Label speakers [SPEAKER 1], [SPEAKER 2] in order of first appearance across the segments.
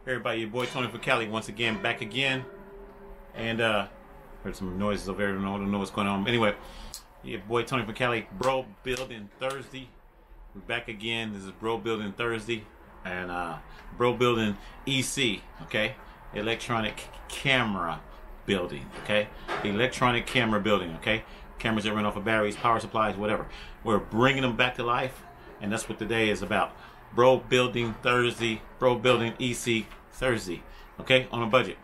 [SPEAKER 1] Everybody, your boy Tony for Cali once again, back again. And heard some noises over there. I don't know what's going on. Anyway, your boy Tony for Cali, Bro Building Thursday. We're back again. This is Bro Building Thursday. And Bro Building EC, okay? Electronic camera building, okay? Electronic camera building, okay? Cameras that run off of batteries, power supplies, whatever. We're bringing them back to life. And that's what today is about. Bro Building Thursday, Bro Building EC Thursday, okay, on a budget.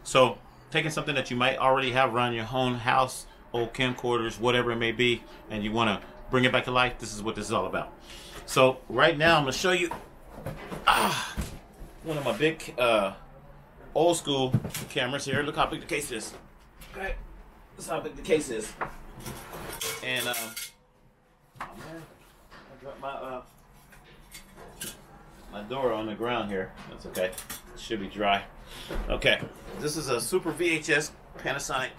[SPEAKER 1] So taking something that you might already have around your own house, old camcorders, whatever it may be, and you want to bring it back to life, this is what this is all about. So right now I'm going to show you one of my big old school cameras here. Look how big the case is. Okay, this is how big the case is. And oh man, I dropped my door on the ground here. That's okay. It should be dry. Okay. This is a Super VHS Panasonic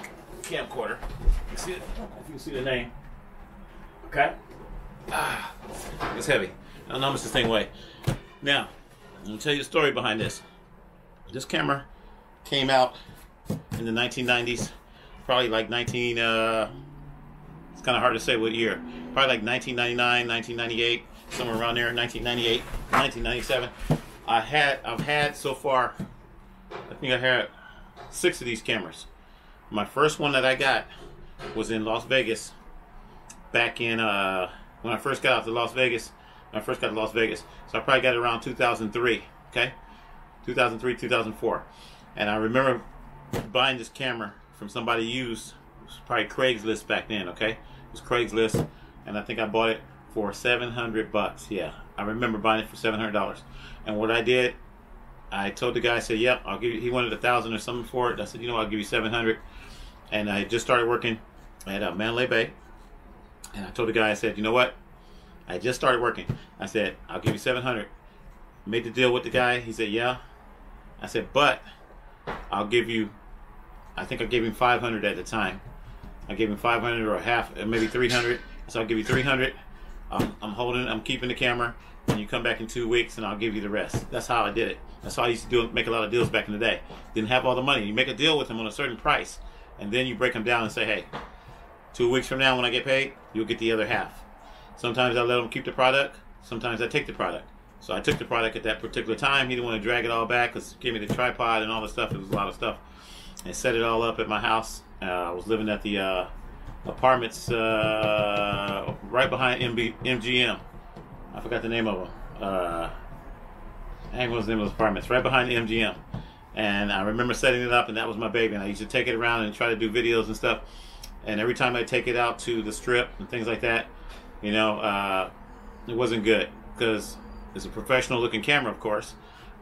[SPEAKER 1] camcorder. You see it? If you can see the name. Okay. It's heavy. I don't know how much this thing weighs. Now, I'm going to tell you the story behind this. This camera came out in the 1990s. Probably like it's kind of hard to say what year. Probably like 1999, 1998. Somewhere around there, 1998, 1997. I've had so far, I think I had 6 of these cameras. My first one that I got was in Las Vegas back in, when I first got out to Las Vegas. So I probably got it around 2003, okay? 2003, 2004. And I remember buying this camera from somebody used. It was probably Craigslist back then, okay? It was Craigslist, and I think I bought it for $700. Yeah, I remember buying it for $700. And what I did, I told the guy, I said, "Yep, I'll give you." He wanted $1,000 or something for it. I said, "You know, I'll give you $700." And I just started working at Mandalay Bay. And I told the guy, I said, "You know what? I just started working." I said, "I'll give you $700." Made the deal with the guy. He said, "Yeah." I said, "But I'll give you." I think I gave him $500 at the time. I gave him $500 or half, maybe $300. So I'll give you $300. I'm keeping the camera, and you come back in 2 weeks, and I'll give you the rest. That's how I did it. That's how I used to do it, make a lot of deals back in the day. Didn't have all the money. You make a deal with them on a certain price, and then you break them down and say, "Hey, 2 weeks from now when I get paid, you'll get the other half." Sometimes I let them keep the product. Sometimes I take the product. So I took the product at that particular time. He didn't want to drag it all back because he gave me the tripod and all the stuff. It was a lot of stuff. And set it all up at my house. I was living at the apartments right behind MGM. I forgot the name of them. I think what was the name of those apartments? Right behind the MGM. And I remember setting it up, and that was my baby. And I used to take it around and try to do videos and stuff. And every time I take it out to the strip and things like that, you know, it wasn't good because it's a professional-looking camera, of course,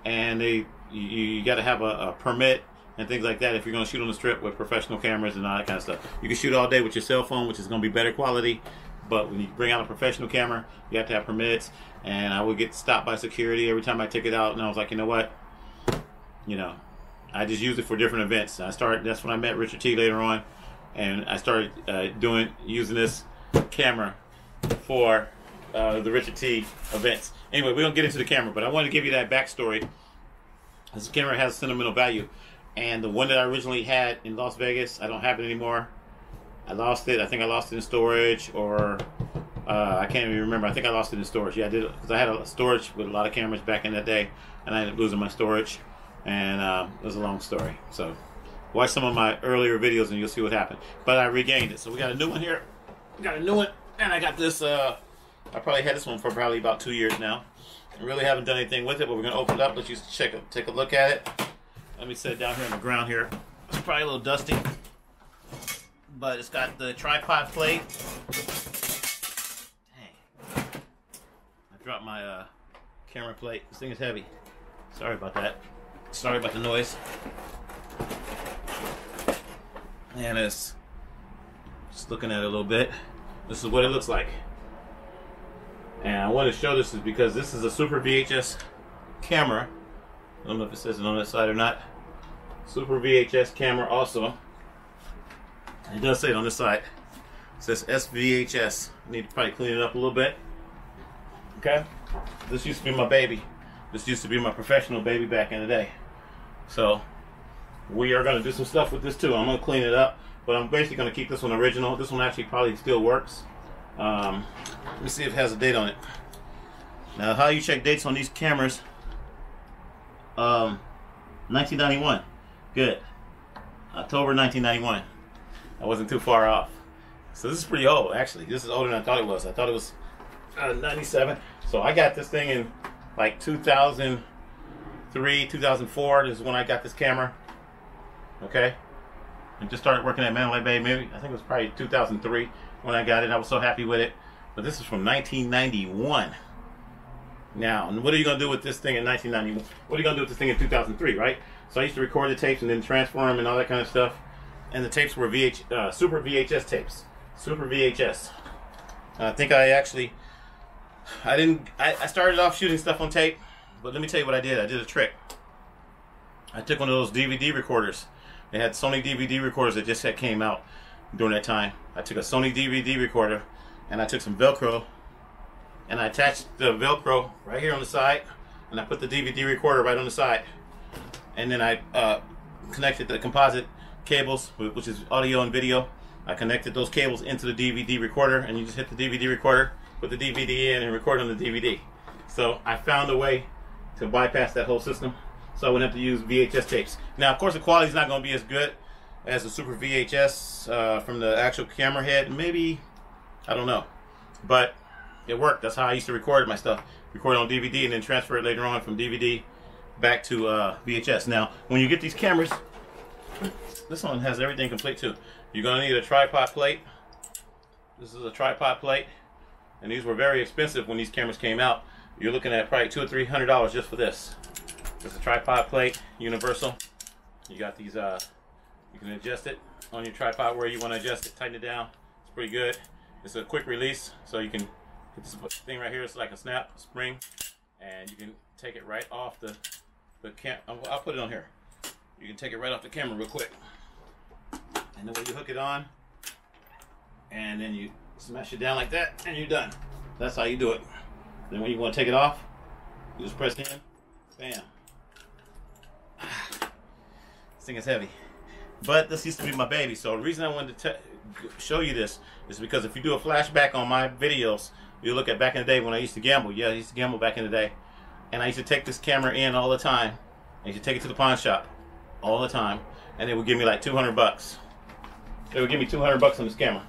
[SPEAKER 1] and you got to have a permit and things like that if you're going to shoot on the strip with professional cameras and all that kind of stuff. You can shoot all day with your cell phone, which is going to be better quality, but when you bring out a professional camera, you have to have permits. And I would get stopped by security every time I took it out, and I was like, you know what? You know, I just used it for different events. That's when I met Richard T later on, and I started using this camera for the Richard T events. Anyway, we don't get into the camera, but I wanted to give you that backstory. This camera has sentimental value. And the one that I originally had in Las Vegas, I don't have it anymore. I lost it. I think I lost it in storage, or I can't even remember. I think I lost it in storage. Yeah, I did, because I had a storage with a lot of cameras back in that day, and I ended up losing my storage. And it was a long story. So watch some of my earlier videos, and you'll see what happened. But I regained it. So we got a new one here. We got a new one, and I got this. I probably had this one for probably about 2 years now. I really haven't done anything with it, but we're gonna open it up. Let you take a look at it. Let me set it down here on the ground here. It's probably a little dusty, but it's got the tripod plate. Dang. I dropped my camera plate. This thing is heavy. Sorry about that. Sorry about the noise. And it's just looking at it a little bit. This is what it looks like. And I want to show this is because this is a Super VHS camera. I don't know if it says it on that side or not. Super VHS camera also. It does say it on this side. It says SVHS. I need to probably clean it up a little bit. Okay? This used to be my baby. This used to be my professional baby back in the day. So we are going to do some stuff with this too. I'm going to clean it up, but I'm basically going to keep this one original. This one actually probably still works. Let me see if it has a date on it. Now, how you check dates on these cameras? 1991. Good. October 1991. I wasn't too far off. So this is pretty old, actually. This is older than I thought it was. I thought it was 97. So I got this thing in like 2003, 2004. This is when I got this camera. Okay. And just started working at Mandalay Bay. Maybe I think it was probably 2003 when I got it. I was so happy with it. But this is from 1991. Now, what are you going to do with this thing in 1991? What are you going to do with this thing in 2003, right? So I used to record the tapes and then transfer them and all that kind of stuff. And the tapes were Super VHS tapes. Super VHS. I think I started off shooting stuff on tape, but let me tell you what I did. I did a trick. I took one of those DVD recorders. They had Sony DVD recorders that just came out during that time. I took a Sony DVD recorder and I took some Velcro and I attached the Velcro right here on the side, and I put the DVD recorder right on the side, and then I connected the composite cables, which is audio and video. I connected those cables into the DVD recorder, and you just hit the DVD recorder, put the DVD in, and record on the DVD. So I found a way to bypass that whole system, so I wouldn't have to use VHS tapes. Now, of course, the quality is not going to be as good as the Super VHS from the actual camera head. Maybe, I don't know, but it worked. That's how I used to record my stuff. Record on DVD and then transfer it later on from DVD back to VHS. Now, when you get these cameras, this one has everything complete too. You're going to need a tripod plate. This is a tripod plate, and these were very expensive when these cameras came out. You're looking at probably $200 or $300 just for this. It's a tripod plate, universal. You got these. You can adjust it on your tripod where you want to adjust it. Tighten it down. It's pretty good. It's a quick release, so you can. This thing right here is like a snap spring, and you can take it right off the cam. I'll put it on here. You can take it right off the camera real quick, and then when you hook it on, and then you smash it down like that, and you're done. That's how you do it. Then when you want to take it off, you just press in, bam. This thing is heavy, but this used to be my baby. So the reason I wanted to show you this is because if you do a flashback on my videos, you look at back in the day when I used to gamble. Yeah, I used to gamble back in the day. And I used to take this camera in all the time. I used to take it to the pawn shop all the time. And they would give me like 200 bucks. They would give me 200 bucks on this camera.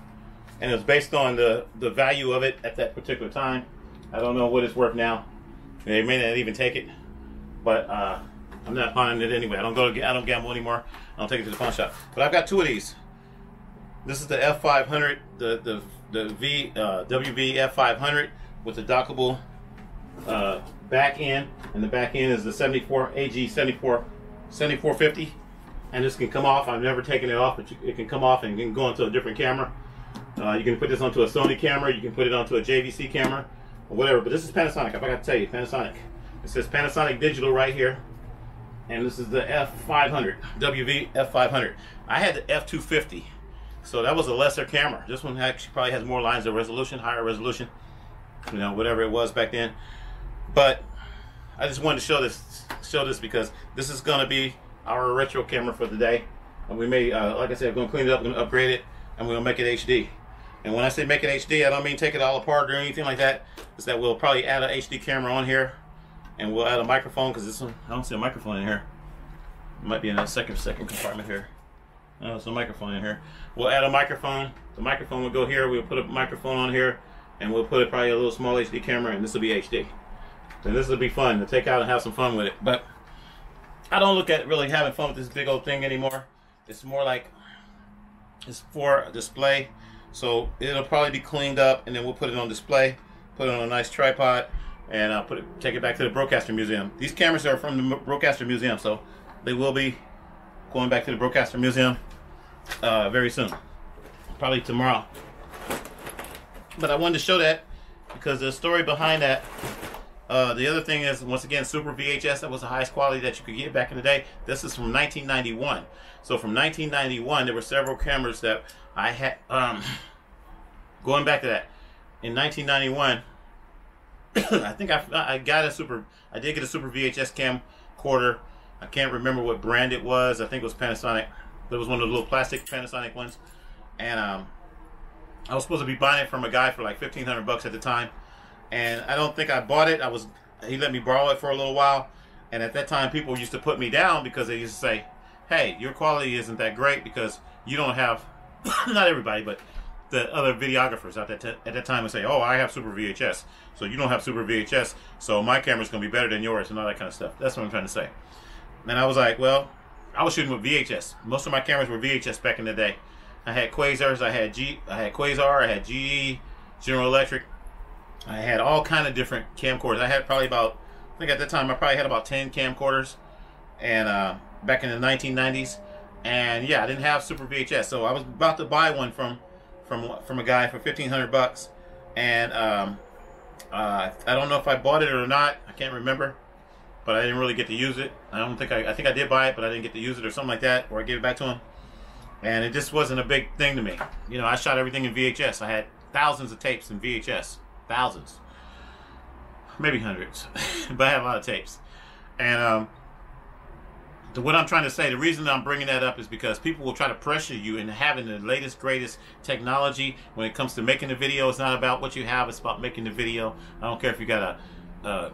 [SPEAKER 1] And it was based on the value of it at that particular time. I don't know what it's worth now. They may not even take it. But I'm not pawning it anyway. I don't gamble anymore. I don't take it to the pawn shop. But I've got two of these. This is the F500, the WV F500 with the dockable back end, and the back end is the 7450, and this can come off. I've never taken it off, but it can come off and can go into a different camera. You can put this onto a Sony camera, you can put it onto a JVC camera, or whatever. But this is Panasonic. I forgot to tell you, Panasonic. It says Panasonic Digital right here, and this is the F500, WV F500. I had the F250. So that was a lesser camera. This one actually probably has more lines of resolution, higher resolution, you know, whatever it was back then. But I just wanted to show this because this is going to be our retro camera for the day. And we may, like I said, I'm going to clean it up, I'm going to upgrade it, and we're going to make it HD. And when I say make it HD, I don't mean take it all apart or anything like that. It's that we'll probably add an HD camera on here, and we'll add a microphone, because this one, I don't see a microphone in here. It might be in that second compartment here. Oh, there's a microphone in here. We'll add a microphone. The microphone will go here. We'll put a microphone on here, and we'll put probably a little small HD camera, and this will be HD. And this will be fun to take out and have some fun with it. But I don't look at really having fun with this big old thing anymore. It's more like it's for a display. So it'll probably be cleaned up, and then we'll put it on display, put it on a nice tripod, and take it back to the Broadcaster Museum. These cameras are from the Broadcaster Museum, so they will be going back to the Broadcaster Museum very soon, probably tomorrow. But I wanted to show that because the story behind that. The other thing is, once again, Super VHS. That was the highest quality that you could get back in the day. This is from 1991. So from 1991, there were several cameras that I had. Going back to that, in 1991, I think I got a super. I did get a super VHS camcorder. I can't remember what brand it was. I think it was Panasonic. It was one of the little plastic Panasonic ones, and I was supposed to be buying it from a guy for like $1,500 at the time, and I don't think I bought it. He let me borrow it for a little while, and at that time people used to put me down because they used to say, "Hey, your quality isn't that great because you don't have." Not everybody, but the other videographers at that time would say, "Oh, I have super VHS, so you don't have super VHS, so my camera's gonna be better than yours," and all that kind of stuff. That's what I'm trying to say. And I was like, well, I was shooting with VHS. Most of my cameras were VHS back in the day. I had Quasars, I had Quasar, I had GE, General Electric. I had all kind of different camcorders. I had probably about, I think at that time I probably had about 10 camcorders, and back in the 1990s. And yeah, I didn't have super VHS, so I was about to buy one from a guy for $1,500, and I don't know if I bought it or not. I can't remember, but I didn't really get to use it. I think I did buy it, but I didn't get to use it or something like that, or I gave it back to him. And it just wasn't a big thing to me. You know, I shot everything in VHS. I had thousands of tapes in VHS, thousands, maybe hundreds, but I had a lot of tapes. And what I'm trying to say, the reason I'm bringing that up is because people will try to pressure you into having the latest, greatest technology when it comes to making the video. It's not about what you have, it's about making the video. I don't care if you got a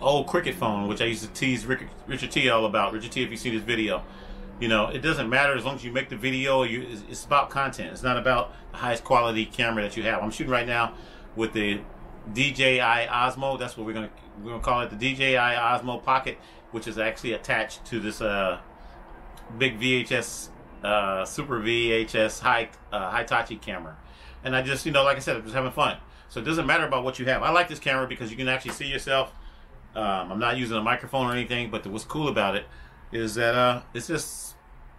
[SPEAKER 1] old cricket phone, which I used to tease Richard T all about. Richard T, if you see this video, you know, it doesn't matter as long as you make the video. It's about content. It's not about the highest quality camera that you have. I'm shooting right now with the DJI Osmo. That's what we're gonna call it, the DJI Osmo Pocket, which is actually attached to this big VHS, super VHS Hitachi camera. And I just, you know, like I said, I'm just having fun. So it doesn't matter about what you have. I like this camera because you can actually see yourself. I'm not using a microphone or anything, but what's cool about it is that it's just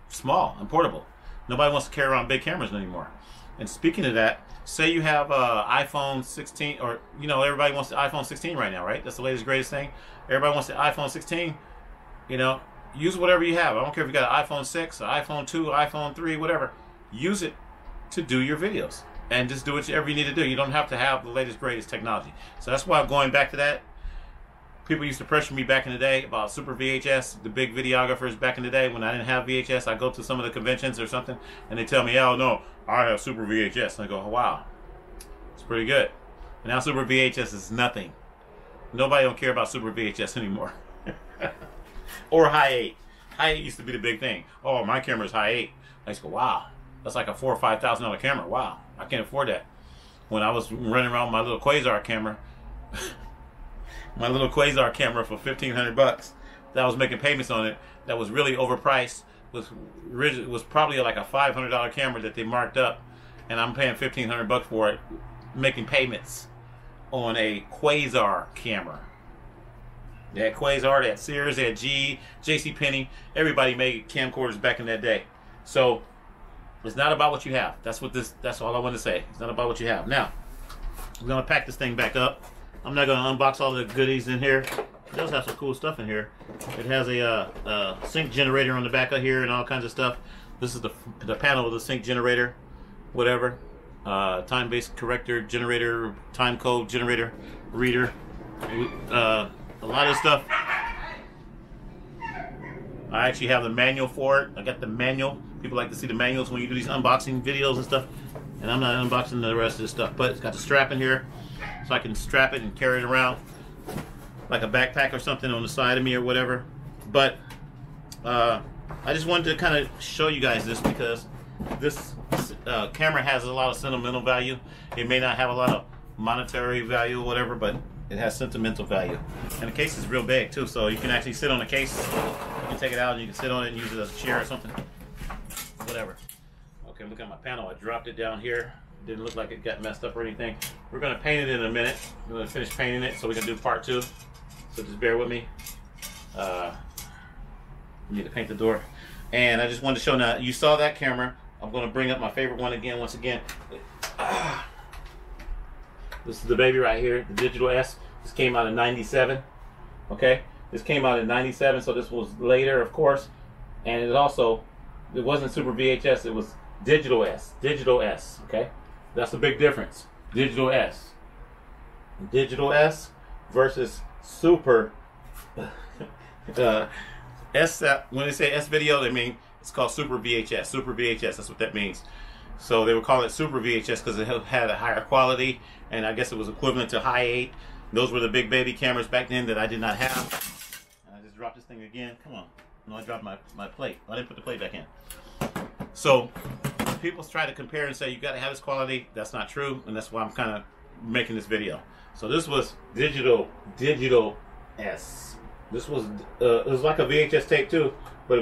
[SPEAKER 1] small and portable. Nobody wants to carry around big cameras anymore. And speaking of that, say you have iPhone 16, or, you know, everybody wants the iPhone 16 right now, right? That's the latest, greatest thing. Everybody wants the iPhone 16. You know, use whatever you have. I don't care if you got an iPhone 6, an iPhone 2, iPhone 3, whatever. Use it to do your videos. And just do whatever you need to do. You don't have to have the latest, greatest technology. So that's why I'm going back to that. People used to pressure me back in the day about super VHS, the big videographers back in the day when I didn't have VHS. I go to some of the conventions or something, and they tell me, "Oh, no, I have super VHS." And I go, "Oh, wow, it's pretty good." And now super VHS is nothing. Nobody don't care about super VHS anymore. Or high 8. High 8 used to be the big thing. "Oh, my camera's high 8. I used to go, "Wow, that's like a $4,000 or $5,000 camera. Wow, I can't afford that." When I was running around with my little Quasar camera, my little Quasar camera for $1,500, that I was making payments on it, that was really overpriced, was probably like a $500 camera that they marked up, and I'm paying $1,500 for it, making payments on a Quasar camera. They had Quasar, they had Sears, they had GE, JCPenney. Everybody made camcorders back in that day. So it's not about what you have. That's all I want to say. It's not about what you have. Now, I'm gonna pack this thing back up. I'm not gonna unbox all the goodies in here. It does have some cool stuff in here. It has a sync generator on the back of here and all kinds of stuff. This is the panel of the sync generator, whatever. Time-based corrector, generator, time code generator, reader. A lot of stuff. I actually have the manual for it. I got the manual. People like to see the manuals when you do these unboxing videos and stuff. And I'm not unboxing the rest of this stuff. But it's got the strap in here, so I can strap it and carry it around like a backpack or something on the side of me or whatever. But I just wanted to kind of show you guys this because this camera has a lot of sentimental value. It may not have a lot of monetary value or whatever, but it has sentimental value. And the case is real big too, so you can actually sit on the case. You can take it out and you can sit on it and use it as a chair or something. Whatever. Okay, look at my panel. I dropped it down here. It didn't look like it got messed up or anything. We're going to paint it in a minute. We're going to finish painting it so we can do part 2. So just bear with me. I need to paint the door. And I just wanted to show now, you saw that camera. I'm going to bring up my favorite one again, once again. This is the baby right here, the Digital S. This came out in '97. Okay? This came out in '97, so this was later, of course. And it wasn't Super VHS, it was Digital S. Digital S, okay? That's the big difference. Digital S. Digital S versus Super S. When they say S video, they mean it's called Super VHS. Super VHS, that's what that means. So they would call it Super VHS because it had a higher quality, and I guess it was equivalent to High 8. Those were the big baby cameras back then that I did not have. And I just dropped this thing again. Come on. No, I dropped my plate. I didn't put the plate back in. So people try to compare and say you got to have this quality. That's not true, and that's why I'm kind of making this video. So this was digital S. This was it was like a VHS tape too, but it was